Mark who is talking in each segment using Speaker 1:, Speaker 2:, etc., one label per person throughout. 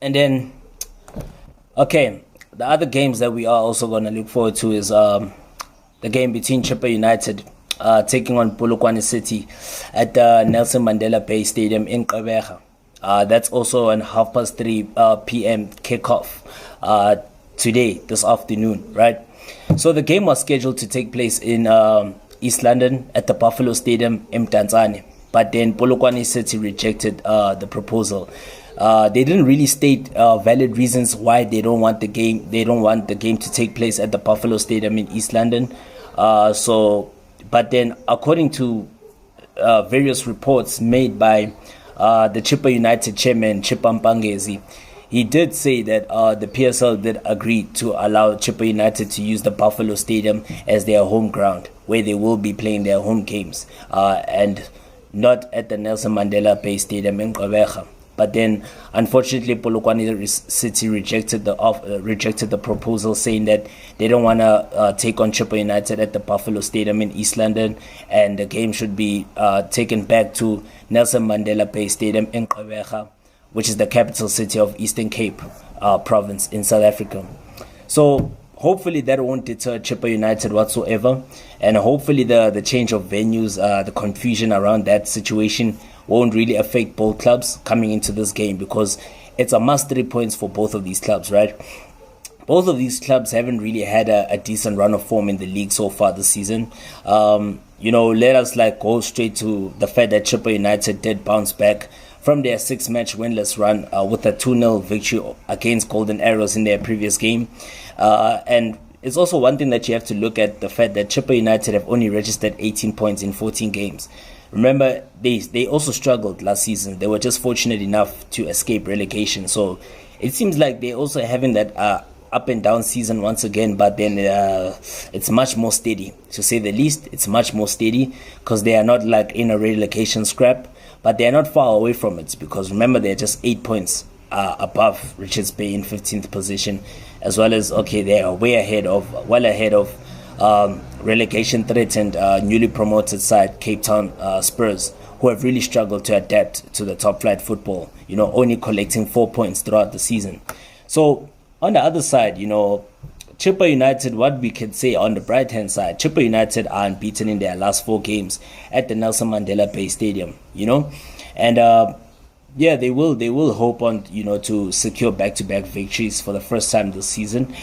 Speaker 1: And then, okay, the other games that we are also going to look forward to is the game between Chippa United taking on Polokwane City at the Nelson Mandela Bay Stadium in Gqeberha. That's also an 3:30 p.m. kickoff today, this afternoon, right? So the game was scheduled to take place in East London at the Buffalo Stadium in Mdantsane, but then Polokwane City rejected the proposal. They didn't really state valid reasons why they don't want the game. They don't want the game to take place at the Buffalo Stadium in East London. But then, according to various reports made by the Chippa United chairman, Chippa Mpangezi, he did say that the PSL did agree to allow Chippa United to use the Buffalo Stadium as their home ground, where they will be playing their home games, and not at the Nelson Mandela Bay Stadium in Gqeberha. But then, unfortunately, Polokwane City rejected the proposal, saying that they don't want to take on Chippa United at the Buffalo Stadium in East London, and the game should be taken back to Nelson Mandela Bay Stadium in Gqeberha, which is the capital city of Eastern Cape province in South Africa. So hopefully that won't deter Chippa United whatsoever, and hopefully the change of venues, the confusion around that situation won't really affect both clubs coming into this game, because it's a must 3 points for both of these clubs, right? Both of these clubs haven't really had a decent run of form in the league so far this season. Let us go straight to the fact that Chippa United did bounce back from their 6-match winless run with a 2-0 victory against Golden Arrows in their previous game. And it's also one thing that you have to look at, the fact that Chippa United have only registered 18 points in 14 games. Remember, they also struggled last season. They were just fortunate enough to escape relegation. So it seems like they're also having that up and down season once again, but then it's much more steady, to say the least. It's much more steady because they are not in a relegation scrap, but they are not far away from it, because remember, they're just 8 points above Richards Bay in 15th position, as well as, they are well ahead of relegation threatened newly promoted side Cape Town Spurs, who have really struggled to adapt to the top flight football, only collecting 4 points throughout the season. So on the other side, Chippa United, what we can say on the bright hand side, Chippa United are unbeaten in their last 4 games at the Nelson Mandela Bay Stadium, and they will hope on to secure back-to-back victories for the first time this season.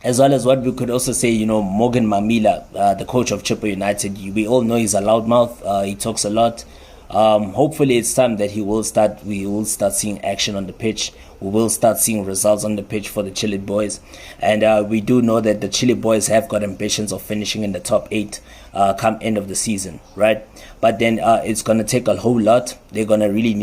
Speaker 1: As well as what we could also say, Morgan Mammila, the coach of Chippa United, we all know he's a loudmouth. He talks a lot. Hopefully it's time that we will start seeing action on the pitch. We will start seeing results on the pitch for the Chile boys. And we do know that the Chile boys have got ambitions of finishing in the top 8 come end of the season, right? But then it's going to take a whole lot. They're going to really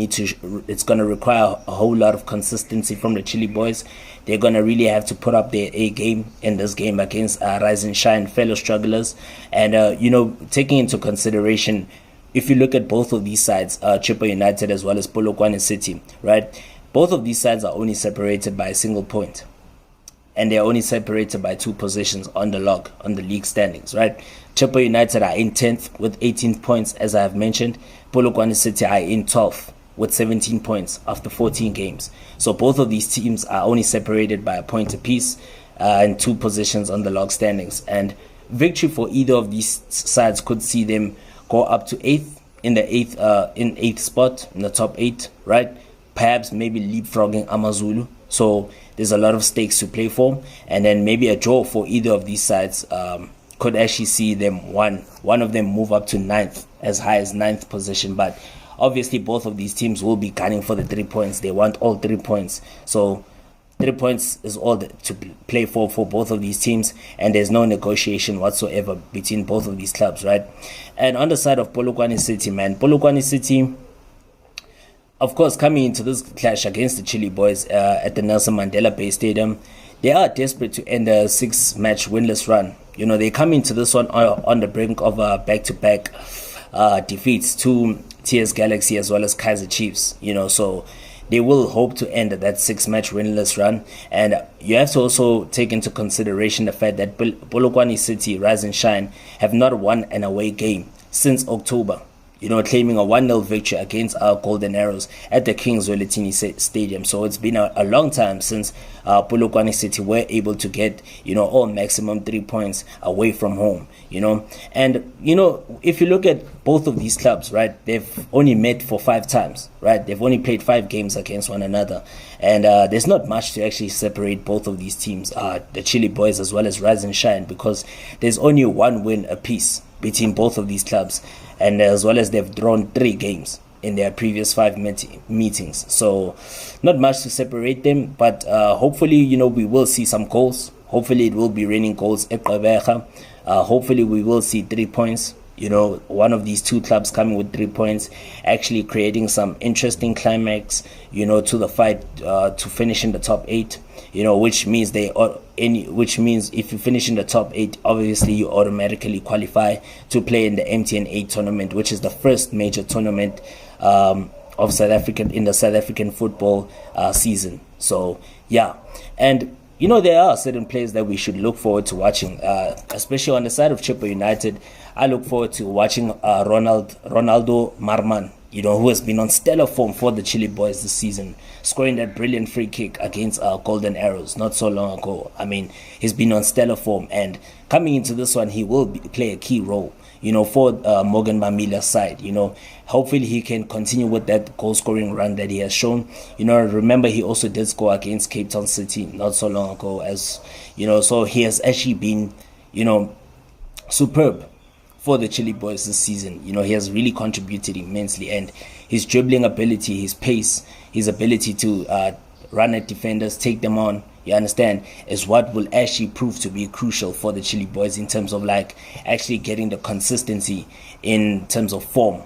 Speaker 1: it's going to require a whole lot of consistency from the Chile boys. They're going to really have to put up their A game in this game against Rise and Shine fellow strugglers. And, taking into consideration, if you look at both of these sides, Chippa United as well as Polokwane City, right? Both of these sides are only separated by a single point. And they're only separated by 2 positions on the league standings, right? Chippa United are in 10th with 18 points, as I have mentioned. Polokwane City are in 12th with 17 points after 14 games. So both of these teams are only separated by a point apiece and 2 positions on the log standings. And victory for either of these sides could see them go up to 8th in the 8th spot in the top 8, right? Perhaps maybe leapfrogging Amazulu. So there's a lot of stakes to play for, and then maybe a draw for either of these sides could actually see them one of them move up to 9th, as high as 9th position. But obviously both of these teams will be gunning for the 3 points. They want all 3 points. So 3 points is all to play for both of these teams, and there's no negotiation whatsoever between both of these clubs, right? And on the side of Polokwane City, Polokwane City, of course, coming into this clash against the Chile boys at the Nelson Mandela Bay Stadium, they are desperate to end a 6-match winless run. They come into this one on the brink of back-to-back defeats to TS Galaxy as well as Kaizer Chiefs. So they will hope to end that 6-match winless run. And you have to also take into consideration the fact that Polokwane City, Rise and Shine, have not won an away game since October. claiming a 1-0 victory against our Golden Arrows at the Kings Welitini Stadium. So it's been a long time since Polokwane City were able to get, all maximum 3 points away from home, And, if you look at both of these clubs, right, they've only met for 5 times, right? They've only played 5 games against one another. And there's not much to actually separate both of these teams, the Chili Boys as well as Rise and Shine, because there's only 1 win apiece between both of these clubs, and as well as they've drawn 3 games in their previous 5 meetings. So not much to separate them, but hopefully, we will see some goals. Hopefully it will be raining goals at Gqeberha. Hopefully we will see 3 points. One of these 2 clubs coming with 3 points, actually creating some interesting climax, to the fight to finish in the top 8. Which means if you finish in the top 8, obviously you automatically qualify to play in the MTN 8 tournament, which is the first major tournament of South African in the South African football season. So yeah, and there are certain players that we should look forward to watching, especially on the side of Chippa United. I look forward to watching Ronaldo Marman, who has been on stellar form for the Chili Boys this season, scoring that brilliant free kick against Golden Arrows not so long ago. I mean, he's been on stellar form, and coming into this one, he will play a key role, for Morgan Mammila's side. Hopefully he can continue with that goal-scoring run that he has shown. Remember, he also did score against Cape Town City not so long ago, so he has actually been, superb for the Chili Boys this season. He has really contributed immensely, and his dribbling ability, his pace, his ability to run at defenders, take them on, you understand, is what will actually prove to be crucial for the Chili Boys in terms of actually getting the consistency in terms of form,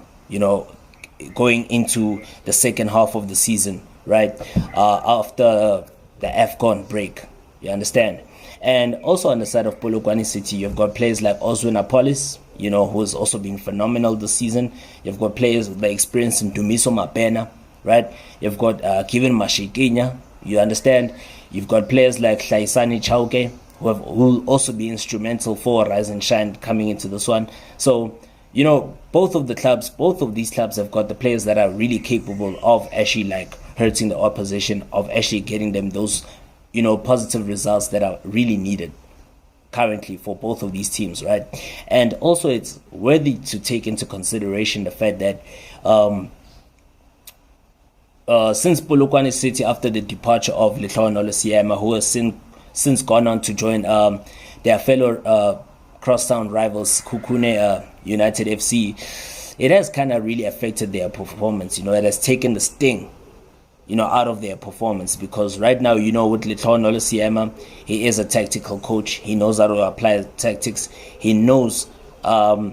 Speaker 1: going into the second half of the season, right, after the AFCON break, you understand. And also on the side of Polokwane City, you've got players like Oswin Apollis, who's also been phenomenal this season. You've got players with the experience in Dumiso Mapena, right? You've got Gavin Mashikinya, you understand. You've got players like Hlaisani Chauke, who will also be instrumental for Rise and Shine coming into this one. So, both of these clubs have got the players that are really capable of actually hurting the opposition, of actually getting them those, positive results that are really needed currently for both of these teams, right? And also it's worthy to take into consideration the fact that since Polokwane City, after the departure of Letlhaonolo Siema, who has since gone on to join their fellow crosstown rivals Kukune United FC, it has kind of really affected their performance. It has taken the sting out of their performance, because right now, with Letlhaonolo Siema, he is a tactical coach. He knows how to apply tactics. He knows how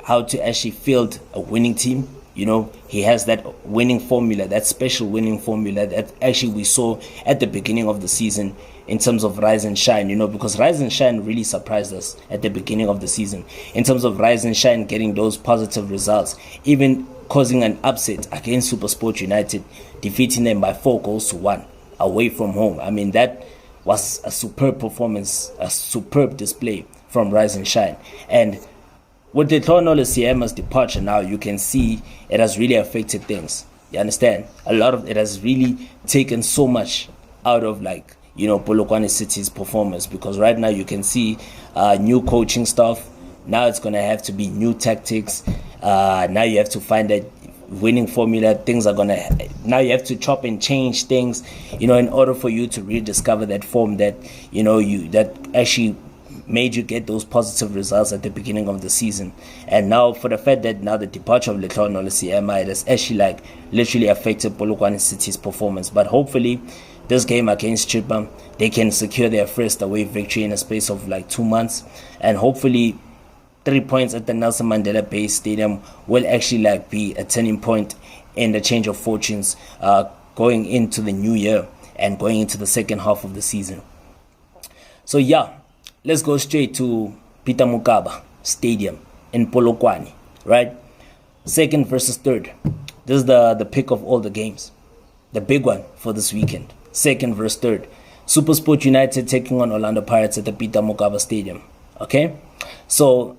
Speaker 1: to actually field a winning team. He has that winning formula, that special winning formula that actually we saw at the beginning of the season in terms of Rise and Shine, because Rise and Shine really surprised us at the beginning of the season in terms of Rise and Shine getting those positive results, even causing an upset against SuperSport United, defeating them by 4-1 away from home. I mean, that was a superb performance, a superb display from Rise and Shine. And with the Letlhaonolo Siema's departure now, you can see it has really affected things. You understand? A lot of it has really taken so much out of Polokwane City's performance, because right now you can see new coaching staff. Now it's going to have to be new tactics. Now you have to find that winning formula. Now you have to chop and change things, in order for you to rediscover that form that, that actually made you get those positive results at the beginning of the season. And now for the fact that now the departure of Letlhaonolo Siema, it has actually literally affected Polokwane City's performance. But hopefully this game against Chippa, they can secure their first away victory in a space of 2 months, and hopefully 3 points at the Nelson Mandela Bay Stadium will actually be a turning point in the change of fortunes going into the new year and going into the second half of the season. So yeah, let's go straight to Peter Mokaba Stadium in Polokwane, right? Second versus third. This is the pick of all the games. The big one for this weekend. Second versus third. SuperSport United taking on Orlando Pirates at the Peter Mokaba Stadium. Okay? So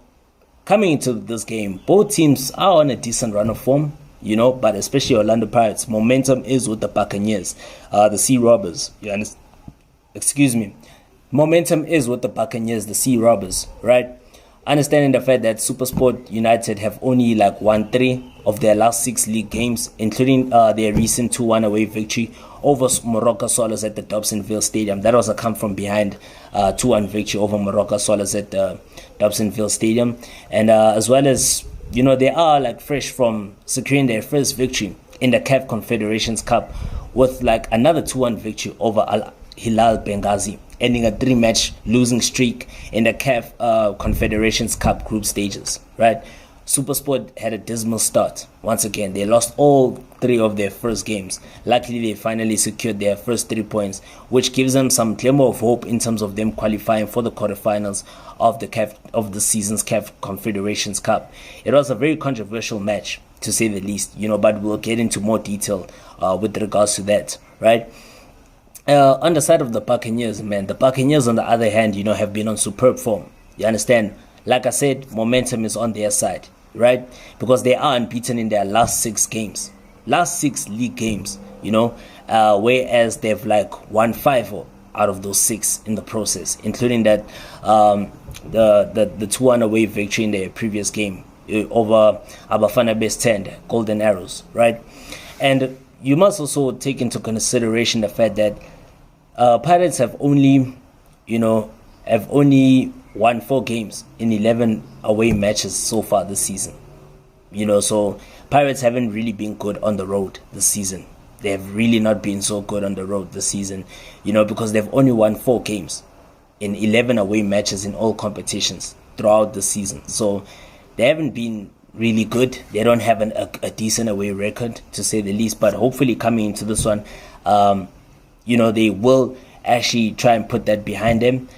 Speaker 1: coming into this game, both teams are on a decent run of form, but especially Orlando Pirates. Momentum is with the Buccaneers, the Sea Robbers. Excuse me. Momentum is with the Buccaneers, the Sea Robbers, right? Understanding the fact that SuperSport United have only won 3 of their last 6 league games, including their recent 2-1 away victory over Morocco Swallows at the Dobsonville Stadium. That was a come from behind 2-1 victory over Morocco Swallows at the Dobsonville Stadium. And as well as, they are fresh from securing their first victory in the CAF Confederations Cup with another 2-1 victory over Al Hilal Benghazi, ending a 3-match losing streak in the CAF Confederations Cup group stages, right? SuperSport had a dismal start. Once again, they lost all 3 of their first games. Luckily, they finally secured their first 3 points, which gives them some glimmer of hope in terms of them qualifying for the quarterfinals of the season's CAF Confederations Cup. It was a very controversial match, to say the least, but we'll get into more detail with regards to that, right? On the side of the Buccaneers, man, the Buccaneers, on the other hand, have been on superb form. You understand? Like I said, momentum is on their side, right? Because they are unbeaten in their last 6 games. Last 6 league games, whereas they've won 5 out of those 6 in the process, including that the 2-1 away victory in their previous game over Abafana Bay Stadium, Golden Arrows, right? And you must also take into consideration the fact that Pirates have only won 4 games in 11 away matches so far this season. So Pirates haven't really been good on the road this season. They have really not been so good on the road this season, because they've only won 4 games in 11 away matches in all competitions throughout the season. So they haven't been really good. They don't have a decent away record, to say the least. But hopefully coming into this one, they will actually try and put that behind them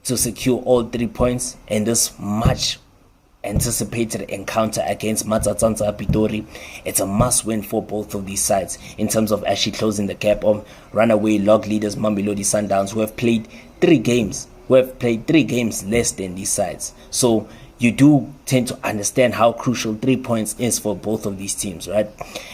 Speaker 1: to secure all 3 points in this much anticipated encounter against Matsatsantsa Pitori. It's a must win for both of these sides in terms of actually closing the gap on runaway log leaders Mamelodi Sundowns, who have played 3 games less than these sides. So you do tend to understand how crucial 3 points is for both of these teams, right?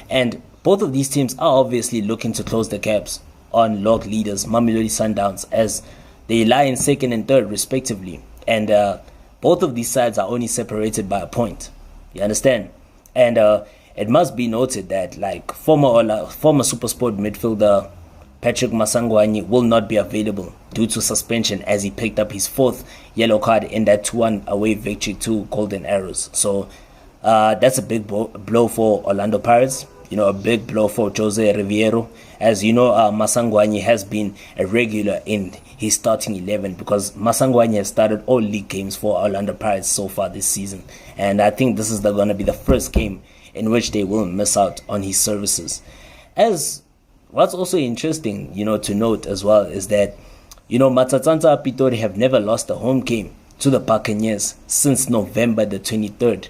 Speaker 1: And both of these teams are obviously looking to close the gaps on log leaders Mamelodi Sundowns, as they lie in 2nd and 3rd respectively, and both of these sides are only separated by a point. You understand? And it must be noted that former SuperSport midfielder Patrick Masangwani will not be available due to suspension, as he picked up his 4th yellow card in that 2-1 away victory to Golden Arrows. So that's a big blow for Orlando Pirates. A big blow for Jose Riviero. As you know, Masangwani has been a regular in his starting 11, because Masangwani has started all league games for Orlando Pirates so far this season. And I think this is going to be the first game in which they will miss out on his services. As what's also interesting, to note as well, is that, Matsatsantsa Pitori have never lost a home game to the Buccaneers since November the 23rd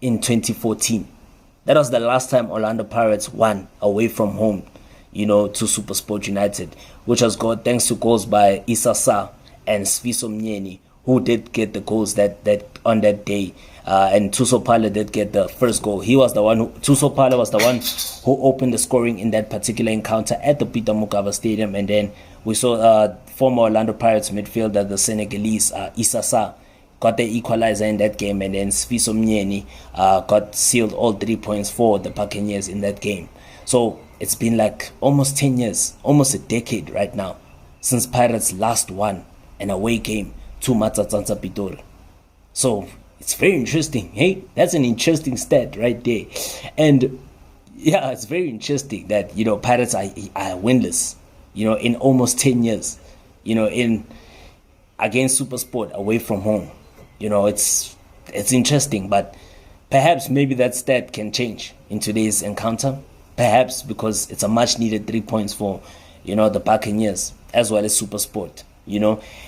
Speaker 1: in 2014. That was the last time Orlando Pirates won away from home, to SuperSport United, which was thanks to goals by Isasa and Sfiso Mnyeni, who did get the goals that on that day. And Tuso Pala did get the first goal. Tuso Pala was the one who opened the scoring in that particular encounter at the Peter Mokaba Stadium. And then we saw former Orlando Pirates midfielder, the Senegalese Isasa, got the equalizer in that game, and then Sfiso Mnyeni got sealed all 3 points for the Buccaneers in that game. So it's been almost 10 years, almost a decade right now, since Pirates last won an away game to Matsatsantsa Pitori. So it's very interesting. Hey, that's an interesting stat right there. And yeah, it's very interesting that, Pirates are winless, in almost 10 years, in against SuperSport away from home. It's interesting, but perhaps maybe that stat can change in today's encounter. Perhaps because it's a much needed 3 points for, the Buccaneers as well as SuperSport,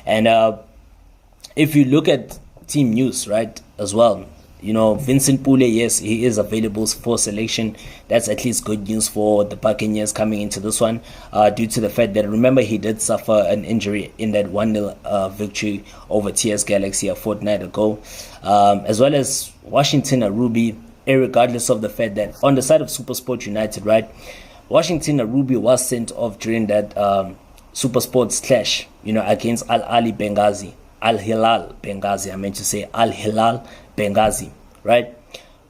Speaker 1: And if you look at team news, right, as well, Vincent Pule, yes, he is available for selection. That's at least good news for the Buccaneers coming into this one, due to the fact that, remember, he did suffer an injury in that 1-0 victory over TS Galaxy a fortnight ago, as well as Washington Arubi, regardless of the fact that on the side of SuperSport United, right, Washington Arubi was sent off during that SuperSports clash, against Al Hilal Benghazi. I meant to say Al Hilal Benghazi, right?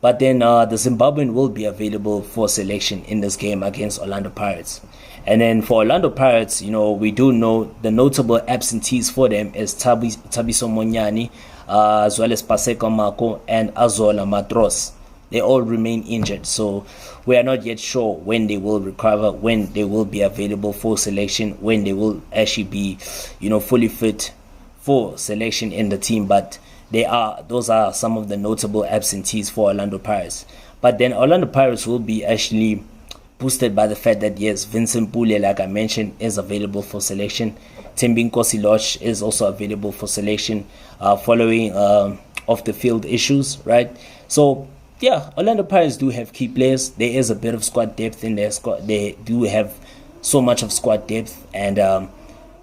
Speaker 1: But then the Zimbabwean will be available for selection in this game against Orlando Pirates. And then for Orlando Pirates, we do know the notable absentees for them is Tabiso Monyani, as well as Paseka Mako and Azola Matros. They all remain injured, so we are not yet sure when they will recover, when they will be available for selection, when they will actually be, fully fit for selection in the team. But those are some of the notable absentees for Orlando Pirates. But then Orlando Pirates will be actually boosted by the fact that, yes, Vincent Pule, like I mentioned, is available for selection. Tembinkosi Loch is also available for selection, following off the field issues, right? So yeah, Orlando Pirates do have key players. There is a bit of squad depth in their squad. They do have so much of squad depth, and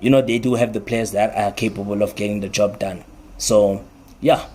Speaker 1: they do have the players that are capable of getting the job done. So yeah,